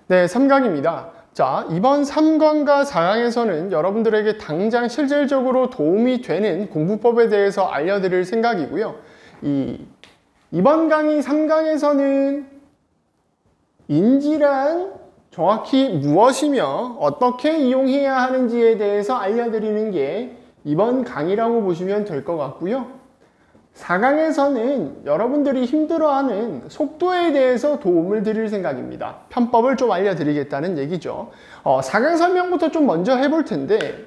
네, 3강입니다. 자, 이번 3강과 4강에서는 여러분들에게 당장 실질적으로 도움이 되는 공부법에 대해서 알려드릴 생각이고요. 이번 강의 3강에서는 인지란 정확히 무엇이며 어떻게 이용해야 하는지에 대해서 알려드리는 게 이번 강의라고 보시면 될 것 같고요. 4강에서는 여러분들이 힘들어하는 속도에 대해서 도움을 드릴 생각입니다. 편법을 좀 알려드리겠다는 얘기죠. 4강 설명부터 좀 먼저 해볼 텐데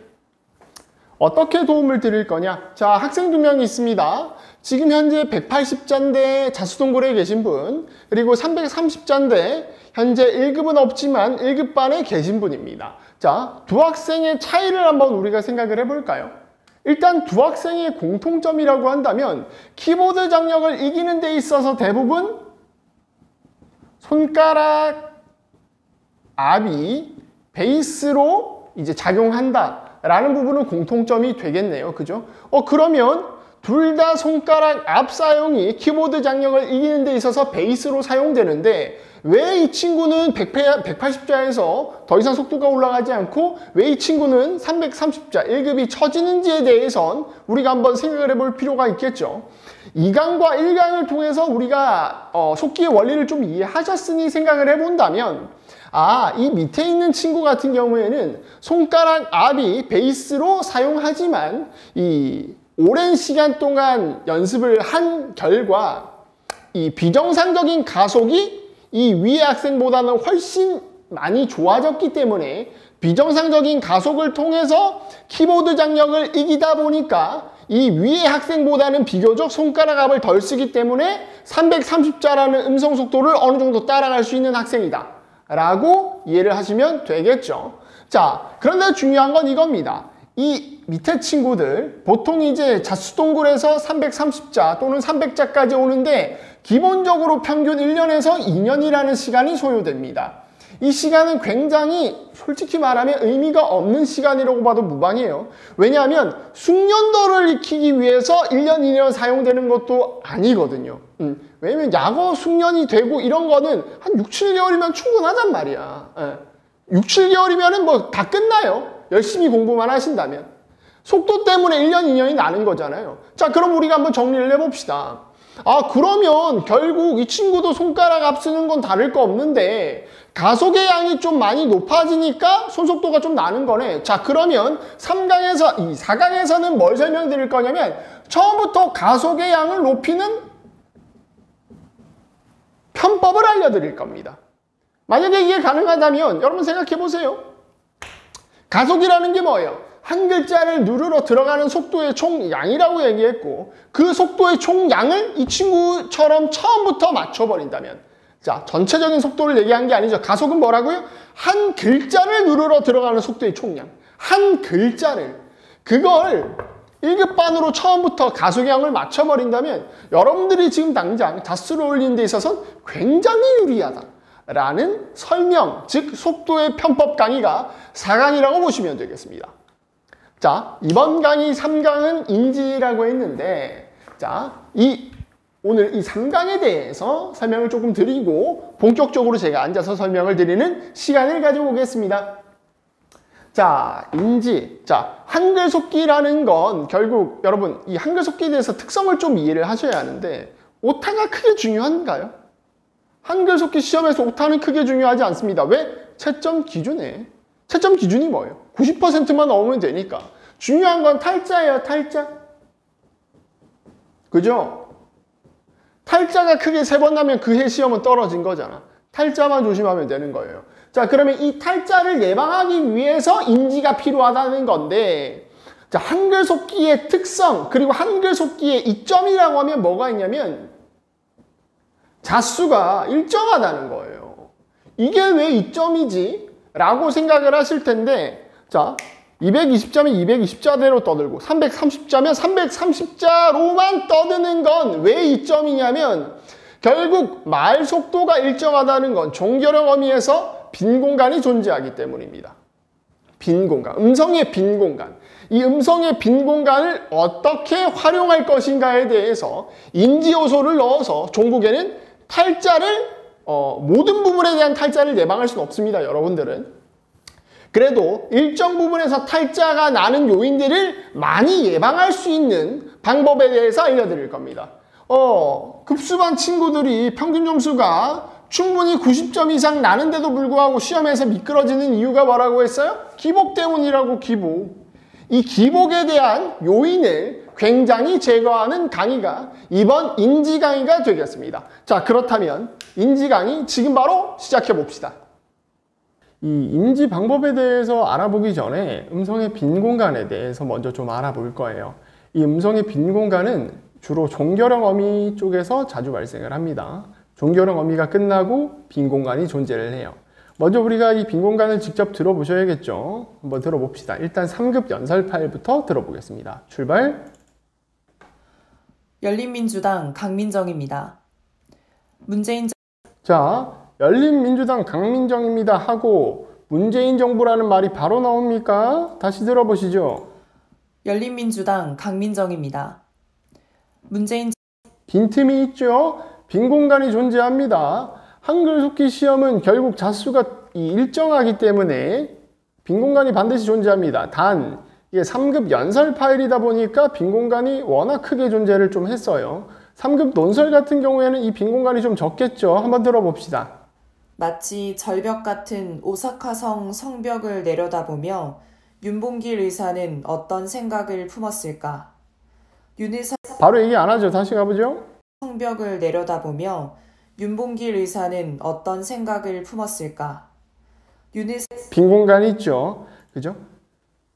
어떻게 도움을 드릴 거냐? 자, 학생 2명이 있습니다. 지금 현재 180자인데 자수동굴에 계신 분, 그리고 330자인데 현재 1급은 없지만 1급 반에 계신 분입니다. 자, 두 학생의 차이를 한번 우리가 생각을 해볼까요? 일단 두 학생의 공통점이라고 한다면 키보드 장력을 이기는 데 있어서 대부분 손가락 압이 베이스로 이제 작용한다 라는 부분은 공통점이 되겠네요. 그죠? 그러면 둘 다 손가락 압 사용이 키보드 장력을 이기는 데 있어서 베이스로 사용되는데 왜 이 친구는 180자에서 더 이상 속도가 올라가지 않고 왜 이 친구는 330자 1급이 처지는지에 대해선 우리가 한번 생각을 해볼 필요가 있겠죠. 2강과 1강을 통해서 우리가 속기의 원리를 좀 이해하셨으니 생각을 해본다면 이 밑에 있는 친구 같은 경우에는 손가락 압이 베이스로 사용하지만 이 오랜 시간 동안 연습을 한 결과 이 비정상적인 가속이 이 위의 학생보다는 훨씬 많이 좋아졌기 때문에 비정상적인 가속을 통해서 키보드 장력을 이기다 보니까 이 위의 학생보다는 비교적 손가락 압을 덜 쓰기 때문에 330자라는 음성 속도를 어느 정도 따라갈 수 있는 학생이다 라고 이해를 하시면 되겠죠. 자, 그런데 중요한 건 이겁니다. 이 밑에 친구들 보통 이제 자수동굴에서 330자 또는 300자까지 오는데 기본적으로 평균 1년에서 2년이라는 시간이 소요됩니다. 이 시간은 굉장히 솔직히 말하면 의미가 없는 시간이라고 봐도 무방해요. 왜냐하면 숙련도를 익히기 위해서 1년, 2년 사용되는 것도 아니거든요. 왜냐면 약어 숙련이 되고 이런 거는 한 6, 7개월이면 충분하단 말이야. 6, 7개월이면 뭐 다 끝나요. 열심히 공부만 하신다면. 속도 때문에 1년, 2년이 나는 거잖아요. 자, 그럼 우리가 한번 정리를 해봅시다. 그러면 결국 이 친구도 손가락 압 쓰는 건 다를 거 없는데 가속의 양이 좀 많이 높아지니까 손속도가 좀 나는 거네. 자, 그러면 4강에서는 뭘 설명드릴 거냐면 처음부터 가속의 양을 높이는 편법을 알려드릴 겁니다. 만약에 이게 가능하다면 여러분 생각해 보세요. 가속이라는 게 뭐예요? 한 글자를 누르러 들어가는 속도의 총량이라고 얘기했고 그 속도의 총량을 이 친구처럼 처음부터 맞춰버린다면 자, 전체적인 속도를 얘기한 게 아니죠. 가속은 뭐라고요? 한 글자를 누르러 들어가는 속도의 총량. 한 글자를. 그걸 1급반으로 처음부터 가속량을 맞춰버린다면 여러분들이 지금 당장 자수를 올리는 데 있어서 굉장히 유리하다 라는 설명, 즉 속도의 편법 강의가 4강이라고 보시면 되겠습니다. 자, 이번 강의 3강은 인지라고 했는데 자, 오늘 이 3강에 대해서 설명을 조금 드리고 본격적으로 제가 앉아서 설명을 드리는 시간을 가져보겠습니다. 자, 인지. 자, 한글 속기라는 건 결국 여러분 이 한글 속기에 대해서 특성을 좀 이해를 하셔야 하는데 오타가 크게 중요한가요? 한글 속기 시험에서 오타는 크게 중요하지 않습니다. 왜? 채점 기준에. 채점 기준이 뭐예요? 90%만 넘으면 되니까. 중요한 건 탈자예요, 탈자. 그죠? 탈자가 크게 3번 나면 그 해 시험은 떨어진 거잖아. 탈자만 조심하면 되는 거예요. 자, 그러면 이 탈자를 예방하기 위해서 인지가 필요하다는 건데 자, 한글 속기의 특성 그리고 한글 속기의 이점이라고 하면 뭐가 있냐면 자수가 일정하다는 거예요. 이게 왜 이점이지? 라고 생각을 하실 텐데 자, 220자면 220자대로 떠들고 330자면 330자로만 떠드는 건 왜 이점이냐면 결국 말 속도가 일정하다는 건 종결형 어미에서 빈 공간이 존재하기 때문입니다. 빈 공간, 음성의 빈 공간. 이 음성의 빈 공간을 어떻게 활용할 것인가에 대해서 인지 요소를 넣어서 종국에는 탈자를 모든 부분에 대한 탈자를 예방할 수는 없습니다, 여러분들은. 그래도 일정 부분에서 탈자가 나는 요인들을 많이 예방할 수 있는 방법에 대해서 알려드릴 겁니다. 급수반 친구들이 평균 점수가 충분히 90점 이상 나는데도 불구하고 시험에서 미끄러지는 이유가 뭐라고 했어요? 기복 때문이라고, 기복. 이 기복에 대한 요인을 굉장히 제거하는 강의가 이번 인지 강의가 되겠습니다. 자, 그렇다면 인지 강의 지금 바로 시작해 봅시다. 이 인지 방법에 대해서 알아보기 전에 음성의 빈 공간에 대해서 먼저 좀 알아볼 거예요. 이 음성의 빈 공간은 주로 종결형 어미 쪽에서 자주 발생을 합니다. 종결형 어미가 끝나고 빈 공간이 존재를 해요. 먼저 우리가 이 빈 공간을 직접 들어보셔야겠죠. 한번 들어봅시다. 일단 3급 연설 파일부터 들어보겠습니다. 출발! 열린민주당 강민정입니다. 문재인 자, 열린민주당 강민정입니다 하고 문재인 정부라는 말이 바로 나옵니까? 다시 들어보시죠. 열린민주당 강민정입니다. 문재인 빈틈이 있죠? 빈 공간이 존재합니다. 한글 속기 시험은 결국 자수가 일정하기 때문에 빈 공간이 반드시 존재합니다. 단 이게 3급 연설 파일이다 보니까 빈 공간이 워낙 크게 존재를 좀 했어요. 3급 논설 같은 경우에는 이 빈 공간이 좀 적겠죠. 한번 들어봅시다. 마치 절벽 같은 오사카성 성벽을 내려다보며 윤봉길 의사는 어떤 생각을 품었을까? 윤 의사 바로 얘기 안 하죠. 다시 가보죠. 성벽을 내려다보며 윤봉길 의사는 어떤 생각을 품었을까? 윤 의사 빈 공간이 있죠. 그죠?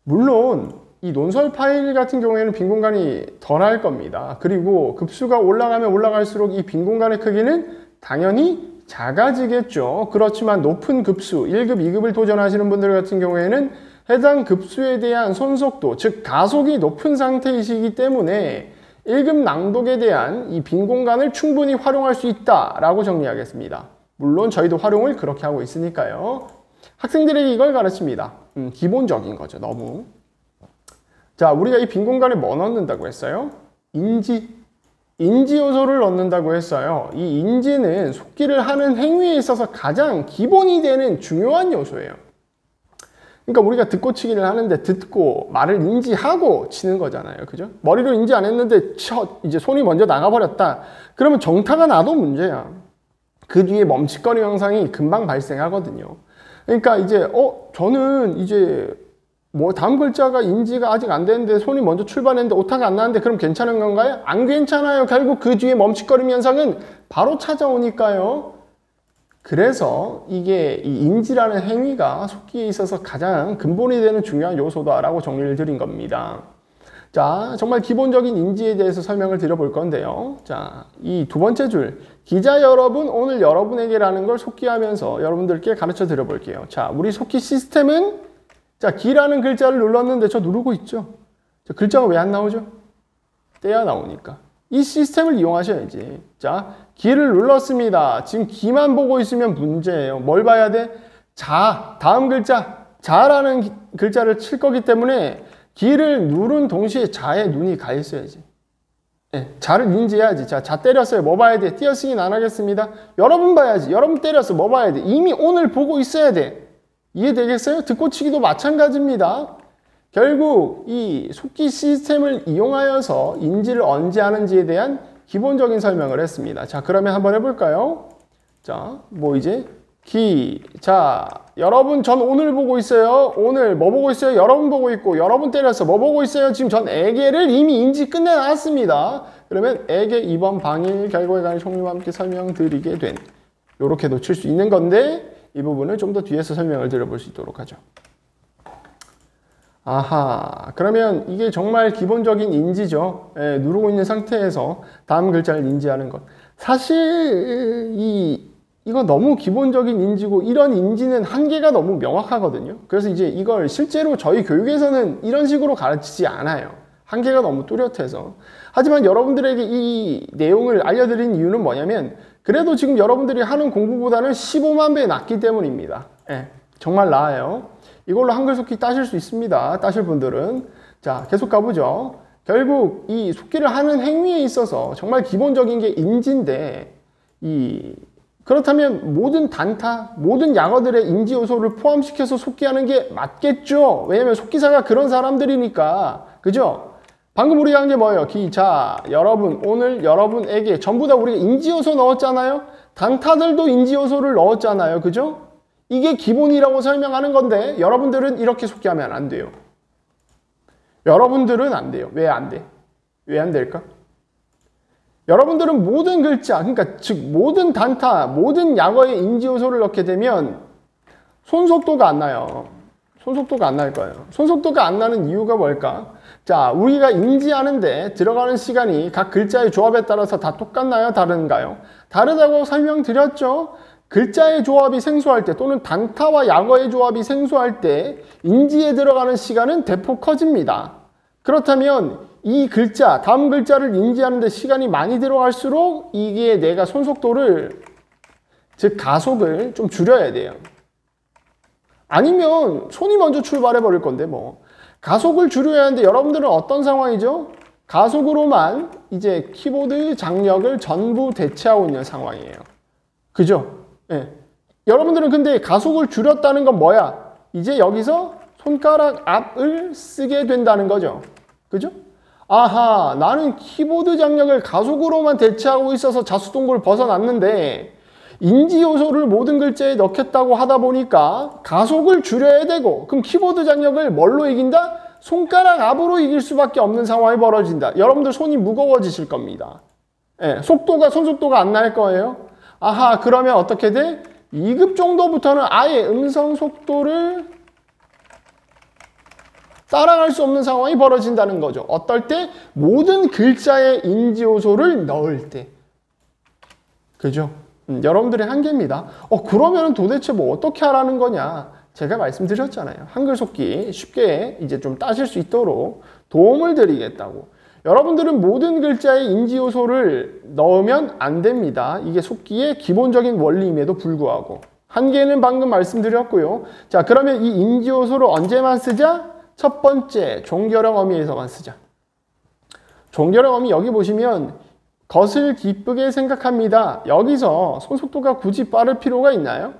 물론 이 논설 파일 같은 경우에는 빈 공간이 덜할 겁니다. 그리고 급수가 올라가면 올라갈수록 이 빈 공간의 크기는 당연히 작아지겠죠. 그렇지만 높은 급수, 1급, 2급을 도전하시는 분들 같은 경우에는 해당 급수에 대한 손속도, 즉 가속이 높은 상태이시기 때문에 1급 낭독에 대한 이 빈 공간을 충분히 활용할 수 있다라고 정리하겠습니다. 물론 저희도 활용을 그렇게 하고 있으니까요. 학생들에게 이걸 가르칩니다. 기본적인 거죠, 너무. 자, 우리가 이 빈 공간에 뭐 넣는다고 했어요? 인지 요소를 넣는다고 했어요. 이 인지는 속기를 하는 행위에 있어서 가장 기본이 되는 중요한 요소예요. 그러니까 우리가 듣고 치기를 하는데 듣고 말을 인지하고 치는 거잖아요. 그죠? 머리로 인지 안 했는데 이제 손이 먼저 나가버렸다. 그러면 정타가 나도 문제야. 그 뒤에 멈칫거림 현상이 금방 발생하거든요. 그러니까 이제 저는 이제 뭐 다음 글자가 인지가 아직 안 되는데 손이 먼저 출발했는데 오타가 안 나는데 그럼 괜찮은 건가요? 안 괜찮아요. 결국 그 뒤에 멈칫거림 현상은 바로 찾아오니까요. 그래서 이게 이 인지라는 행위가 속기에 있어서 가장 근본이 되는 중요한 요소다라고 정리를 드린 겁니다. 자, 정말 기본적인 인지에 대해서 설명을 드려볼 건데요. 자, 이 두 번째 줄, 기자 여러분, 오늘 여러분에게라는 걸 속기하면서 여러분들께 가르쳐 드려볼게요. 자, 우리 속기 시스템은 자, 기라는 글자를 눌렀는데 저 누르고 있죠. 저 글자가 왜 안 나오죠? 떼야 나오니까. 이 시스템을 이용하셔야지. 자, 기를 눌렀습니다. 지금 기만 보고 있으면 문제예요. 뭘 봐야 돼? 자, 다음 글자, 자라는 글자를 칠 거기 때문에 기를 누른 동시에 자에 눈이 가 있어야지. 네, 자를 인지해야지. 자, 자 때렸어요. 뭐 봐야 돼? 띄어쓰기는 안 하겠습니다. 여러분 봐야지. 여러분 때렸어. 뭐 봐야 돼? 이미 오늘 보고 있어야 돼. 이해되겠어요? 듣고 치기도 마찬가지입니다. 결국 이 속기 시스템을 이용하여서 인지를 언제 하는지에 대한 기본적인 설명을 했습니다. 자, 그러면 한번 해볼까요? 자, 뭐 이제 기, 자, 여러분 전 오늘 보고 있어요. 오늘 뭐 보고 있어요? 여러분 보고 있고, 여러분 때렸어. 뭐 보고 있어요? 지금 전 애계를 이미 인지 끝내놨습니다. 그러면 애계 2번 방일 결과에 관한 총리와 함께 설명드리게 된, 요렇게 놓칠 수 있는 건데 이 부분을 좀 더 뒤에서 설명을 드려볼 수 있도록 하죠. 아하, 그러면 이게 정말 기본적인 인지죠. 예, 누르고 있는 상태에서 다음 글자를 인지하는 것. 사실 이거 너무 기본적인 인지고 이런 인지는 한계가 너무 명확하거든요. 그래서 이제 이걸 실제로 저희 교육에서는 이런 식으로 가르치지 않아요. 한계가 너무 뚜렷해서. 하지만 여러분들에게 이 내용을 알려드린 이유는 뭐냐면 그래도 지금 여러분들이 하는 공부보다는 15만 배 낫기 때문입니다. 예, 정말 나아요. 이걸로 한글 속기 따실 수 있습니다. 따실 분들은. 자, 계속 가보죠. 결국 이 속기를 하는 행위에 있어서 정말 기본적인 게 인지인데 이 그렇다면 모든 단타, 모든 약어들의 인지 요소를 포함시켜서 속기하는 게 맞겠죠. 왜냐면 속기사가 그런 사람들이니까. 그죠? 방금 우리가 한 게 뭐예요? 자, 여러분, 오늘 여러분에게 전부 다 우리가 인지 요소 넣었잖아요. 단타들도 인지 요소를 넣었잖아요. 그죠? 이게 기본이라고 설명하는 건데 여러분들은 이렇게 속기하면 안 돼요. 여러분들은 안 돼요. 왜 안 돼? 왜 안 될까? 여러분들은 모든 글자, 그러니까 즉 모든 단타, 모든 약어의 인지 요소를 넣게 되면 손속도가 안 나요. 손속도가 안 날 거예요. 손속도가 안 나는 이유가 뭘까? 자, 우리가 인지하는데 들어가는 시간이 각 글자의 조합에 따라서 다 똑같나요? 다른가요? 다르다고 설명드렸죠? 글자의 조합이 생소할 때 또는 단타와 약어의 조합이 생소할 때 인지에 들어가는 시간은 대폭 커집니다. 그렇다면 이 글자, 다음 글자를 인지하는데 시간이 많이 들어갈수록 이게 내가 손속도를, 즉 가속을 좀 줄여야 돼요. 아니면 손이 먼저 출발해 버릴 건데 뭐. 가속을 줄여야 하는데 여러분들은 어떤 상황이죠? 가속으로만 이제 키보드 장력을 전부 대체하고 있는 상황이에요. 그죠? 예. 여러분들은 근데 가속을 줄였다는 건 뭐야? 이제 여기서 손가락 앞을 쓰게 된다는 거죠. 그죠? 아하, 나는 키보드 장력을 가속으로만 대체하고 있어서 자수동굴 벗어났는데 인지 요소를 모든 글자에 넣겠다고 하다 보니까 가속을 줄여야 되고, 그럼 키보드 장력을 뭘로 이긴다? 손가락 앞으로 이길 수밖에 없는 상황이 벌어진다. 여러분들 손이 무거워지실 겁니다. 예, 손속도가 안 날 거예요. 아하, 그러면 어떻게 돼? 2급 정도부터는 아예 음성 속도를 따라갈 수 없는 상황이 벌어진다는 거죠. 어떨 때? 모든 글자의 인지 요소를 넣을 때. 그죠? 여러분들의 한계입니다. 그러면 도대체 뭐 어떻게 하라는 거냐? 제가 말씀드렸잖아요. 한글 속기 쉽게 이제 좀 따실 수 있도록 도움을 드리겠다고. 여러분들은 모든 글자의 인지 요소를 넣으면 안 됩니다. 이게 속기의 기본적인 원리임에도 불구하고. 한계는 방금 말씀드렸고요. 자, 그러면 이 인지 요소를 언제만 쓰자? 첫 번째, 종결형 어미에서만 쓰자. 종결형 어미 여기 보시면 것을 기쁘게 생각합니다. 여기서 손속도가 굳이 빠를 필요가 있나요?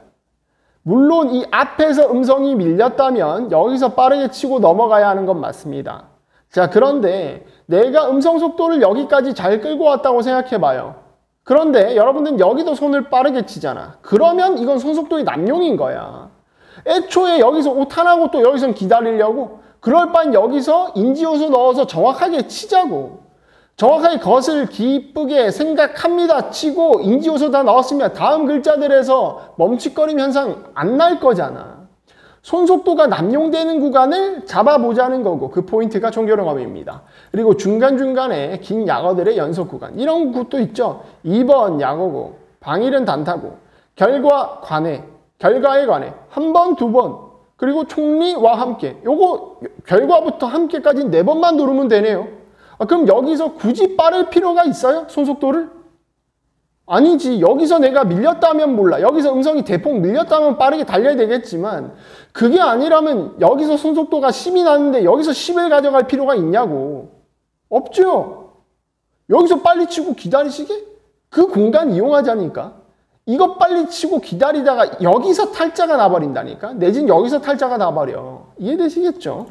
물론 이 앞에서 음성이 밀렸다면 여기서 빠르게 치고 넘어가야 하는 건 맞습니다. 자, 그런데 내가 음성 속도를 여기까지 잘 끌고 왔다고 생각해 봐요. 그런데 여러분들은 여기도 손을 빠르게 치잖아. 그러면 이건 손속도의 남용인 거야. 애초에 여기서 오탄하고 또 여기선 기다리려고? 그럴 바엔 여기서 인지요소 넣어서 정확하게 치자고. 정확하게 것을 기쁘게 생각합니다 치고 인지요소 다 넣었으면 다음 글자들에서 멈칫거림 현상 안 날 거잖아. 손속도가 남용되는 구간을 잡아보자는 거고, 그 포인트가 종결형 어미입니다. 그리고 중간중간에 긴 약어들의 연속 구간, 이런 것도 있죠. 2번 약어고, 방일은 단타고, 결과 관해, 결과에 관해, 한 번, 두 번, 그리고 총리와 함께, 요거 결과부터 함께까지 4번만 누르면 되네요. 그럼 여기서 굳이 빠를 필요가 있어요? 손속도를? 아니지. 여기서 내가 밀렸다면 몰라. 여기서 음성이 대폭 밀렸다면 빠르게 달려야 되겠지만, 그게 아니라면 여기서 손속도가 10이 나는데 여기서 10을 가져갈 필요가 있냐고. 없죠. 여기서 빨리 치고 기다리시게? 그 공간 이용하자니까. 이거 빨리 치고 기다리다가 여기서 탈자가 나버린다니까. 내진 여기서 탈자가 나버려. 이해되시겠죠?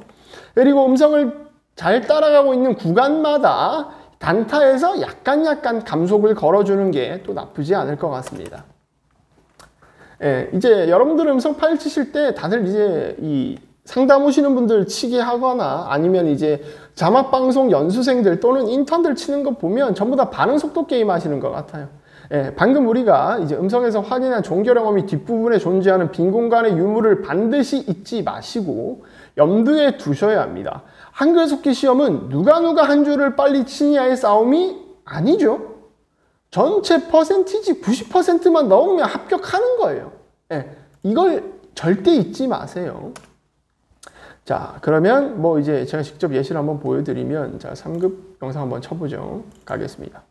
그리고 음성을 잘 따라가고 있는 구간마다 단타에서 약간 감속을 걸어주는 게 또 나쁘지 않을 것 같습니다. 예, 이제 여러분들 음성 파일 치실 때 다들 이제 이 상담 오시는 분들 치게 하거나 아니면 이제 자막방송 연수생들 또는 인턴들 치는 거 보면 전부 다 반응 속도 게임 하시는 것 같아요. 예, 방금 우리가 이제 음성에서 확인한 종결형 어미 뒷부분에 존재하는 빈 공간의 유무를 반드시 잊지 마시고 염두에 두셔야 합니다. 한글 속기 시험은 누가 한 줄을 빨리 치냐의 싸움이 아니죠. 전체 퍼센티지 90%만 넣으면 합격하는 거예요. 예, 이걸 절대 잊지 마세요. 자, 그러면 뭐 이제 제가 직접 예시를 한번 보여드리면, 자, 3급 영상 한번 쳐보죠. 가겠습니다.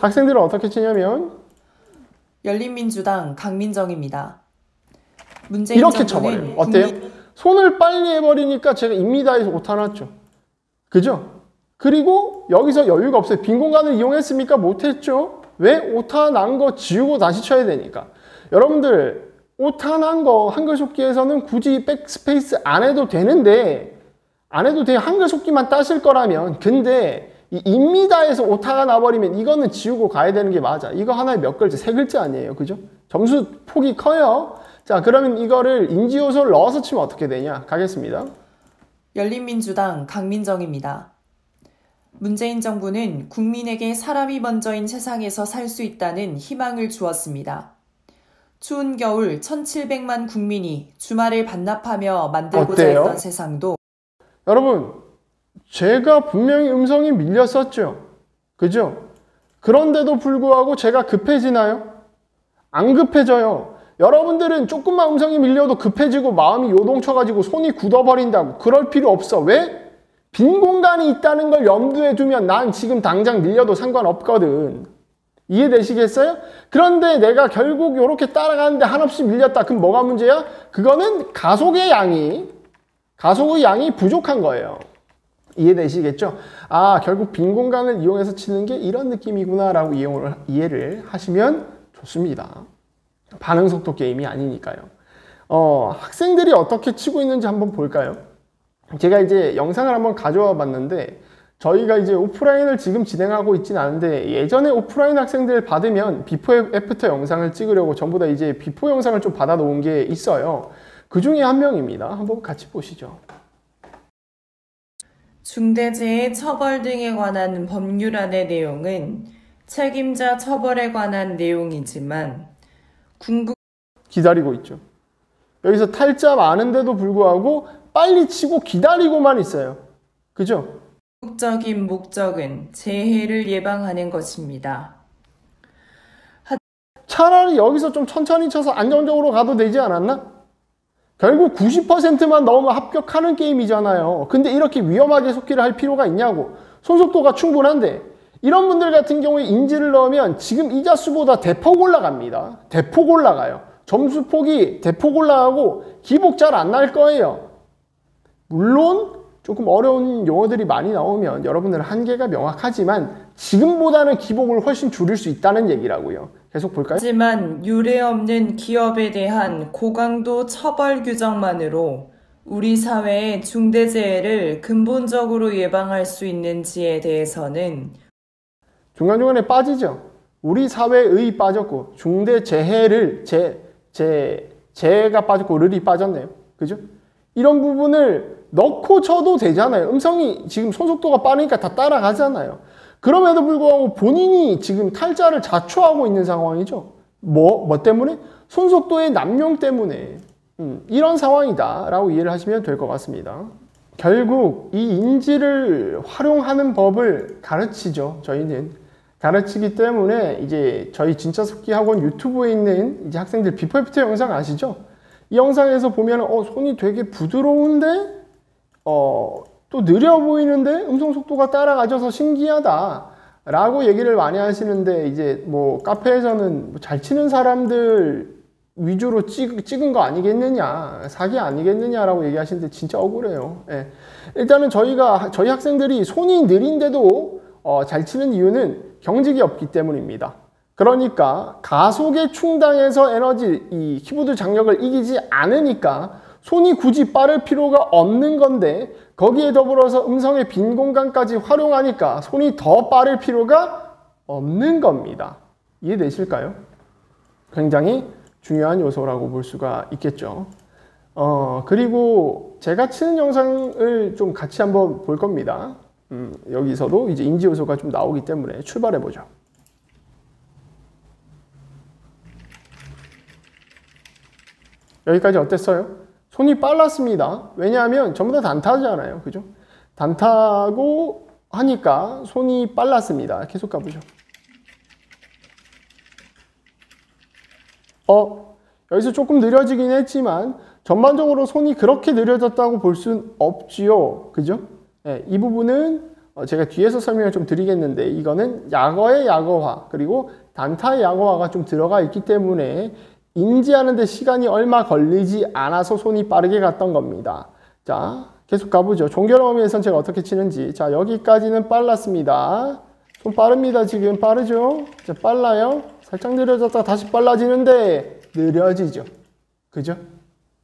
학생들은 어떻게 치냐면 열린민주당 강민정입니다. 이렇게 쳐버려요. 어때요? 손을 빨리 해버리니까 제가 입니다에서 오타났죠. 그죠? 그리고 여기서 여유가 없어요. 빈 공간을 이용했습니까? 못했죠. 왜? 오타 난 거 지우고 다시 쳐야 되니까. 여러분들 오타 난 거 한글 속기에서는 굳이 백스페이스 안 해도 되는데, 안 해도 돼요. 한글 속기만 따실 거라면. 근데 이 입니다에서 오타가 나버리면 이거는 지우고 가야 되는 게 맞아. 이거 하나에 몇 글자? 3글자 아니에요. 그죠? 점수 폭이 커요. 자, 그러면 이거를 인지요소를 넣어서 치면 어떻게 되냐? 가겠습니다. 열린민주당 강민정입니다. 문재인 정부는 국민에게 사람이 먼저인 세상에서 살 수 있다는 희망을 주었습니다. 추운 겨울 1700만 국민이 주말을 반납하며 만들고자 어때요? 했던 세상도 여러분, 제가 분명히 음성이 밀렸었죠. 그죠? 그런데도 불구하고 제가 급해지나요? 안 급해져요. 여러분들은 조금만 음성이 밀려도 급해지고 마음이 요동쳐가지고 손이 굳어버린다고. 그럴 필요 없어. 왜? 빈 공간이 있다는 걸 염두에 두면 난 지금 당장 밀려도 상관없거든. 이해되시겠어요? 그런데 내가 결국 이렇게 따라가는데 한없이 밀렸다. 그럼 뭐가 문제야? 그거는 가속의 양이 부족한 거예요. 이해되시겠죠? 아, 결국 빈 공간을 이용해서 치는 게 이런 느낌이구나 라고 이해를 하시면 좋습니다. 반응 속도 게임이 아니니까요. 학생들이 어떻게 치고 있는지 한번 볼까요? 제가 이제 영상을 한번 가져와 봤는데, 저희가 이제 오프라인을 지금 진행하고 있진 않은데, 예전에 오프라인 학생들 받으면 비포 애프터 영상을 찍으려고 전부 다 이제 비포 영상을 좀 받아 놓은 게 있어요. 그 중에 한 명입니다. 한번 같이 보시죠. 중대재해 처벌 등에 관한 법률안의 내용은 책임자 처벌에 관한 내용이지만 기다리고 있죠. 여기서 탈자 많은데도 불구하고 빨리 치고 기다리고만 있어요. 그죠? 궁극적인 목적은 재해를 예방하는 것입니다. 차라리 여기서 좀 천천히 쳐서 안정적으로 가도 되지 않았나? 결국 90%만 넣으면 합격하는 게임이잖아요. 근데 이렇게 위험하게 속기를 할 필요가 있냐고. 손속도가 충분한데, 이런 분들 같은 경우에 인지를 넣으면 지금 이 자수보다 대폭 올라갑니다. 대폭 올라가요. 점수폭이 대폭 올라가고 기복 잘 안 날 거예요. 물론 조금 어려운 용어들이 많이 나오면 여러분들 한계가 명확하지만 지금보다는 기복을 훨씬 줄일 수 있다는 얘기라고요. 계속 볼까요? 하지만 유례 없는 기업에 대한 고강도 처벌 규정만으로 우리 사회의 중대재해를 근본적으로 예방할 수 있는지에 대해서는 중간중간에 빠지죠. 우리 사회의 빠졌고 중대재해를 재가 빠졌고 르이 빠졌네요. 그죠? 이런 부분을 넣고 쳐도 되잖아요. 음성이 지금 손속도가 빠르니까 다 따라가잖아요. 그럼에도 불구하고 본인이 지금 탈자를 자초하고 있는 상황이죠. 뭐 때문에? 손속도의 남용 때문에. 이런 상황이다 라고 이해를 하시면 될 것 같습니다. 결국 이 인지를 활용하는 법을 가르치죠. 저희는 가르치기 때문에 이제 저희 진짜 속기 학원 유튜브에 있는 이제 학생들 비포 애프터 영상 아시죠? 이 영상에서 보면 손이 되게 부드러운데 또 느려 보이는데 음성 속도가 따라가져서 신기하다 라고 얘기를 많이 하시는데, 이제 뭐 카페에서는 잘 치는 사람들 위주로 찍은 거 아니겠느냐, 사기 아니겠느냐 라고 얘기하시는데 진짜 억울해요. 예. 일단은 저희 학생들이 손이 느린데도 잘 치는 이유는 경직이 없기 때문입니다. 그러니까 가속에 충당해서 이 키보드 장력을 이기지 않으니까 손이 굳이 빠를 필요가 없는 건데, 거기에 더불어서 음성의 빈 공간까지 활용하니까 손이 더 빠를 필요가 없는 겁니다. 이해되실까요? 굉장히 중요한 요소라고 볼 수가 있겠죠. 그리고 제가 치는 영상을 좀 같이 한번 볼 겁니다. 여기서도 이제 인지 요소가 좀 나오기 때문에 출발해 보죠. 여기까지 어땠어요? 손이 빨랐습니다. 왜냐하면 전부 다 단타잖아요. 그죠? 단타고 하니까 손이 빨랐습니다. 계속 가보죠. 여기서 조금 느려지긴 했지만 전반적으로 손이 그렇게 느려졌다고 볼 수는 없지요. 그죠? 네, 이 부분은 제가 뒤에서 설명을 좀 드리겠는데, 이거는 약어의 약어화 그리고 단타의 약어화가 좀 들어가 있기 때문에 인지하는 데 시간이 얼마 걸리지 않아서 손이 빠르게 갔던 겁니다. 자, 계속 가보죠. 종결어미에선 제가 어떻게 치는지. 자, 여기까지는 빨랐습니다. 손 빠릅니다. 지금 빠르죠? 이제 빨라요. 살짝 느려졌다 다시 빨라지는데 느려지죠. 그죠?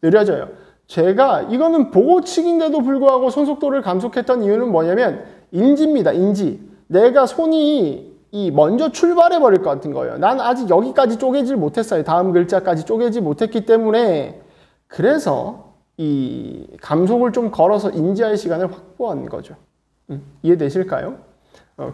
느려져요. 제가 이거는 보고치기인데도 불구하고 손속도를 감속했던 이유는 뭐냐면 인지입니다. 인지. 내가 손이 먼저 출발해 버릴 것 같은 거예요. 난 아직 여기까지 쪼개질 못했어요. 다음 글자까지 쪼개지 못했기 때문에 그래서 이 감속을 좀 걸어서 인지할 시간을 확보한 거죠. 이해되실까요?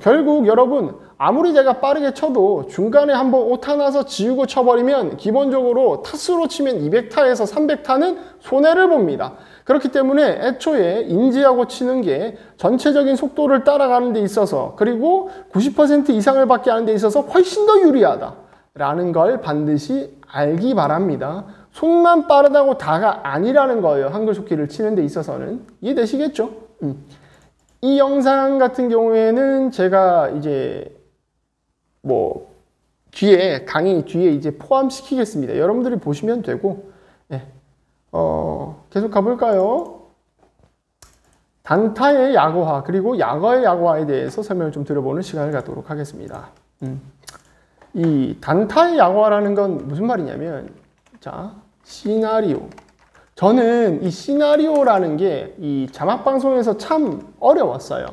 결국 여러분 아무리 제가 빠르게 쳐도 중간에 한번 오타 나서 지우고 쳐버리면 기본적으로 타수로 치면 200타에서 300타는 손해를 봅니다. 그렇기 때문에 애초에 인지하고 치는 게 전체적인 속도를 따라가는 데 있어서 그리고 90% 이상을 받게 하는 데 있어서 훨씬 더 유리하다라는 걸 반드시 알기 바랍니다. 손만 빠르다고 다가 아니라는 거예요. 한글속기를 치는 데 있어서는. 이해되시겠죠? 이 영상 같은 경우에는 제가 이제 뭐 뒤에 강의 뒤에 이제 포함시키겠습니다. 여러분들이 보시면 되고 네. 계속 가볼까요? 단타의 약어화 그리고 약어의 약어화에 대해서 설명을 좀 들어보는 시간을 갖도록 하겠습니다. 이 단타의 약어화라는 건 무슨 말이냐면 자 시나리오 저는 이 시나리오라는 게 이 자막방송에서 참 어려웠어요.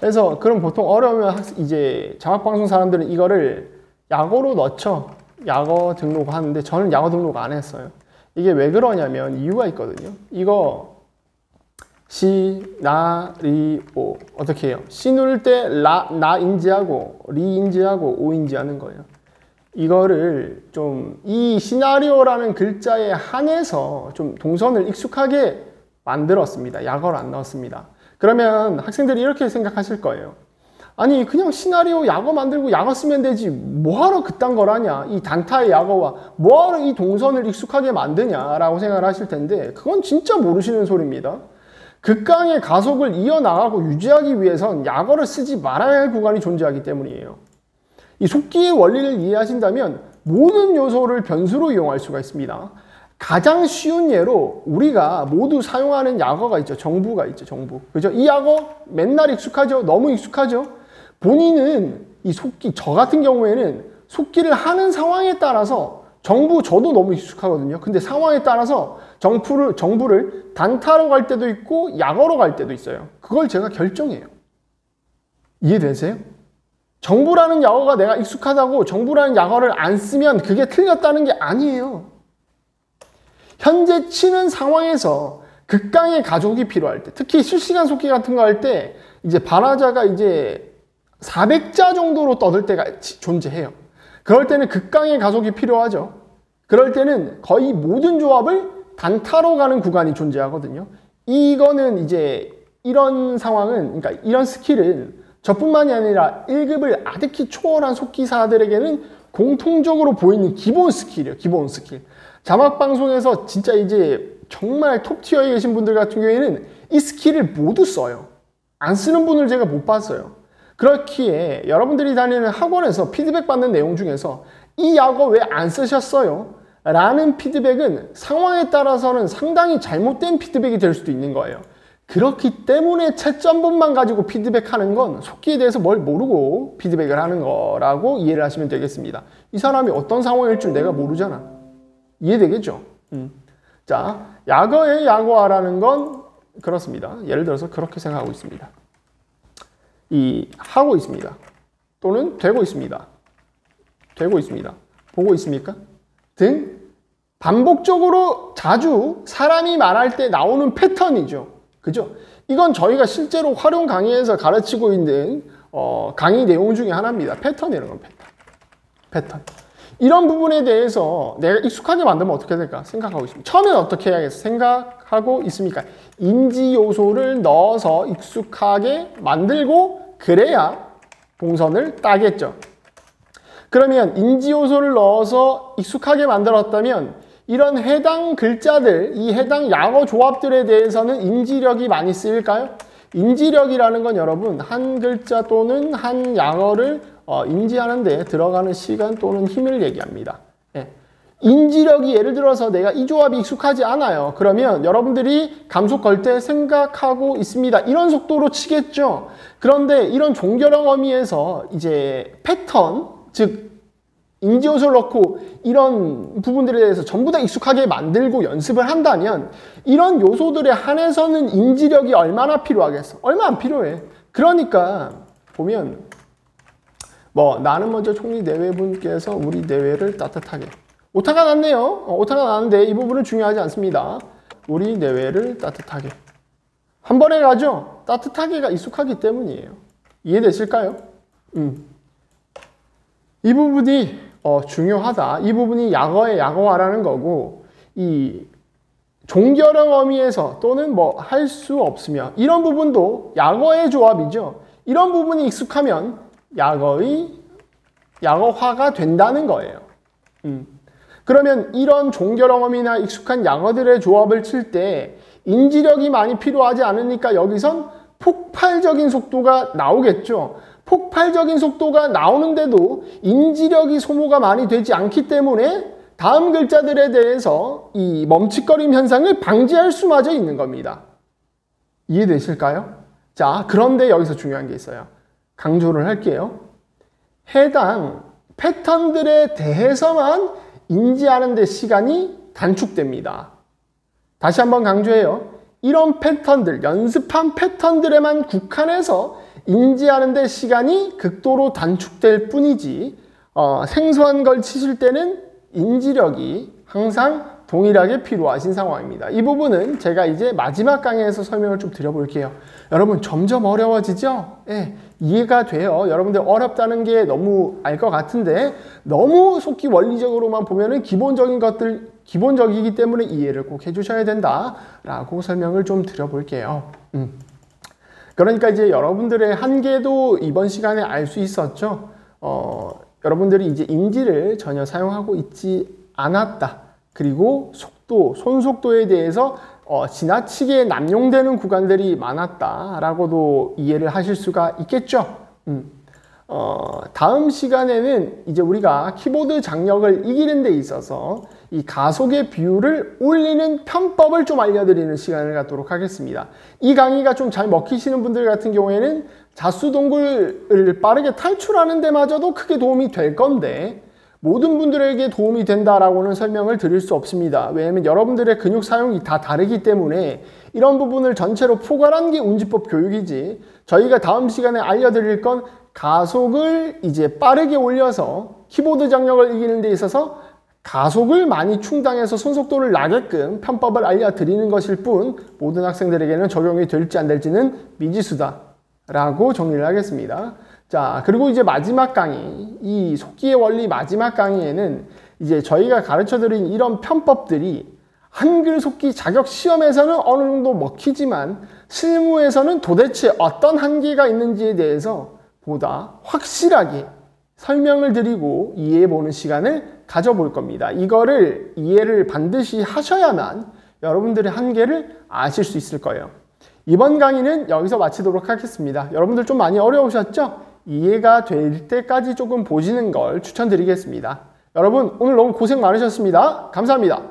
그래서 그럼 보통 어려우면 이제 자막방송 사람들은 이거를 약어로 넣죠. 약어 등록하는데 저는 약어 등록 안 했어요. 이게 왜 그러냐면 이유가 있거든요. 이거 시나리오 어떻게 해요? 시 누를 때 나 인지하고 리 인지하고 오 인지하는 거예요. 이거를 좀 이 시나리오라는 글자에 한해서 좀 동선을 익숙하게 만들었습니다. 약어를 안 넣었습니다. 그러면 학생들이 이렇게 생각하실 거예요. 아니 그냥 시나리오 약어 만들고 약어 쓰면 되지 뭐하러 그딴 걸 하냐. 이 단타의 약어와 뭐하러 이 동선을 익숙하게 만드냐라고 생각을 하실 텐데 그건 진짜 모르시는 소리입니다. 극강의 가속을 이어나가고 유지하기 위해선 약어를 쓰지 말아야 할 구간이 존재하기 때문이에요. 이 속기의 원리를 이해하신다면 모든 요소를 변수로 이용할 수가 있습니다. 가장 쉬운 예로 우리가 모두 사용하는 약어가 있죠. 정부가 있죠. 정부. 그죠? 이 약어 맨날 익숙하죠? 너무 익숙하죠? 본인은 이 속기, 저 같은 경우에는 속기를 하는 상황에 따라서 정부 저도 너무 익숙하거든요. 근데 상황에 따라서 정부를 단타로 갈 때도 있고 약어로 갈 때도 있어요. 그걸 제가 결정해요. 이해되세요? 정부라는 약어가 내가 익숙하다고 정부라는 약어를 안 쓰면 그게 틀렸다는 게 아니에요. 현재 치는 상황에서 극강의 가속이 필요할 때, 특히 실시간 속기 같은 거 할 때 이제 발화자가 이제 400자 정도로 떠들 때가 존재해요. 그럴 때는 극강의 가속이 필요하죠. 그럴 때는 거의 모든 조합을 단타로 가는 구간이 존재하거든요. 이거는 이제 이런 상황은, 그러니까 이런 스킬은 저뿐만이 아니라 1급을 아득히 초월한 속기사들에게는 공통적으로 보이는 기본 스킬이에요. 기본 스킬. 자막방송에서 진짜 이제 정말 톱티어에 계신 분들 같은 경우에는 이 스킬을 모두 써요. 안 쓰는 분을 제가 못 봤어요. 그렇기에 여러분들이 다니는 학원에서 피드백 받는 내용 중에서 이 약어 왜 안 쓰셨어요? 라는 피드백은 상황에 따라서는 상당히 잘못된 피드백이 될 수도 있는 거예요. 그렇기 때문에 채점본만 가지고 피드백하는 건 속기에 대해서 뭘 모르고 피드백을 하는 거라고 이해를 하시면 되겠습니다. 이 사람이 어떤 상황일 줄 내가 모르잖아. 이해되겠죠? 자, 약어의 약어화라는 건 그렇습니다. 예를 들어서 그렇게 생각하고 있습니다. 하고 있습니다. 또는 되고 있습니다. 되고 있습니다. 보고 있습니까? 등 반복적으로 자주 사람이 말할 때 나오는 패턴이죠. 그죠? 이건 저희가 실제로 활용 강의에서 가르치고 있는 강의 내용 중에 하나입니다. 패턴이라는 건 패턴. 이런 부분에 대해서 내가 익숙하게 만들면 어떻게 될까 생각하고 있습니다. 처음에는 어떻게 해야겠어 생각하고 있습니까? 인지 요소를 넣어서 익숙하게 만들고 그래야 동선을 따겠죠. 그러면 인지 요소를 넣어서 익숙하게 만들었다면 이런 해당 글자들, 이 해당 약어 조합들에 대해서는 인지력이 많이 쓰일까요? 인지력이라는 건 여러분 한 글자 또는 한 약어를 인지하는 데 들어가는 시간 또는 힘을 얘기합니다. 예. 인지력이 예를 들어서 내가 이 조합이 익숙하지 않아요. 그러면 여러분들이 감속 걸 때 생각하고 있습니다. 이런 속도로 치겠죠. 그런데 이런 종결형 어미에서 이제 패턴, 즉 인지 요소를 넣고 이런 부분들에 대해서 전부 다 익숙하게 만들고 연습을 한다면 이런 요소들에 한해서는 인지력이 얼마나 필요하겠어? 얼마 안 필요해. 그러니까 보면 뭐 나는 먼저 총리 내외분께서 우리 내외를 따뜻하게, 오타가 났네요. 오타가 나는데 이 부분은 중요하지 않습니다. 우리 내외를 따뜻하게 한 번에 가죠. 따뜻하게가 익숙하기 때문이에요. 이해되실까요? 이 부분이 중요하다. 이 부분이 약어의 약어화라는 거고, 이 종결형 어미에서 또는 뭐 할 수 없으며 이런 부분도 약어의 조합이죠. 이런 부분이 익숙하면 약어의 약어화가 된다는 거예요. 그러면 이런 종결형 어미나 익숙한 약어들의 조합을 칠 때 인지력이 많이 필요하지 않으니까 여기선 폭발적인 속도가 나오겠죠. 폭발적인 속도가 나오는데도 인지력이 소모가 많이 되지 않기 때문에 다음 글자들에 대해서 이 멈칫거림 현상을 방지할 수마저 있는 겁니다. 이해되실까요? 자, 그런데 여기서 중요한 게 있어요. 강조를 할게요. 해당 패턴들에 대해서만 인지하는 데 시간이 단축됩니다. 다시 한번 강조해요. 이런 패턴들, 연습한 패턴들에만 국한해서 인지하는 데 시간이 극도로 단축될 뿐이지 생소한 걸 치실 때는 인지력이 항상 동일하게 필요하신 상황입니다. 이 부분은 제가 이제 마지막 강의에서 설명을 좀 드려볼게요. 여러분 점점 어려워지죠? 네, 이해가 돼요. 여러분들 어렵다는 게 너무 알 것 같은데 너무 속기 원리적으로만 보면은 기본적인 것들 기본적이기 때문에 이해를 꼭 해주셔야 된다라고 설명을 좀 드려볼게요. 그러니까 이제 여러분들의 한계도 이번 시간에 알 수 있었죠. 여러분들이 이제 인지를 전혀 사용하고 있지 않았다. 그리고 속도, 손속도에 대해서 지나치게 남용되는 구간들이 많았다라고도 이해를 하실 수가 있겠죠. 다음 시간에는 이제 우리가 키보드 장력을 이기는 데 있어서 이 가속의 비율을 올리는 편법을 좀 알려드리는 시간을 갖도록 하겠습니다. 이 강의가 좀 잘 먹히시는 분들 같은 경우에는 자수동굴을 빠르게 탈출하는 데마저도 크게 도움이 될 건데 모든 분들에게 도움이 된다라고는 설명을 드릴 수 없습니다. 왜냐하면 여러분들의 근육 사용이 다 다르기 때문에 이런 부분을 전체로 포괄한 게 운지법 교육이지 저희가 다음 시간에 알려드릴 건 가속을 이제 빠르게 올려서 키보드 장력을 이기는 데 있어서 가속을 많이 충당해서 손속도를 나게끔 편법을 알려드리는 것일 뿐 모든 학생들에게는 적용이 될지 안 될지는 미지수다라고 정리를 하겠습니다. 자, 그리고 이제 마지막 강의, 이 속기의 원리 마지막 강의에는 이제 저희가 가르쳐드린 이런 편법들이 한글 속기 자격 시험에서는 어느 정도 먹히지만 실무에서는 도대체 어떤 한계가 있는지에 대해서 보다 확실하게 설명을 드리고 이해해보는 시간을 가져볼 겁니다. 이거를 이해를 반드시 하셔야만 여러분들의 한계를 아실 수 있을 거예요. 이번 강의는 여기서 마치도록 하겠습니다. 여러분들 좀 많이 어려우셨죠? 이해가 될 때까지 조금 보시는 걸 추천드리겠습니다. 여러분 오늘 너무 고생 많으셨습니다. 감사합니다.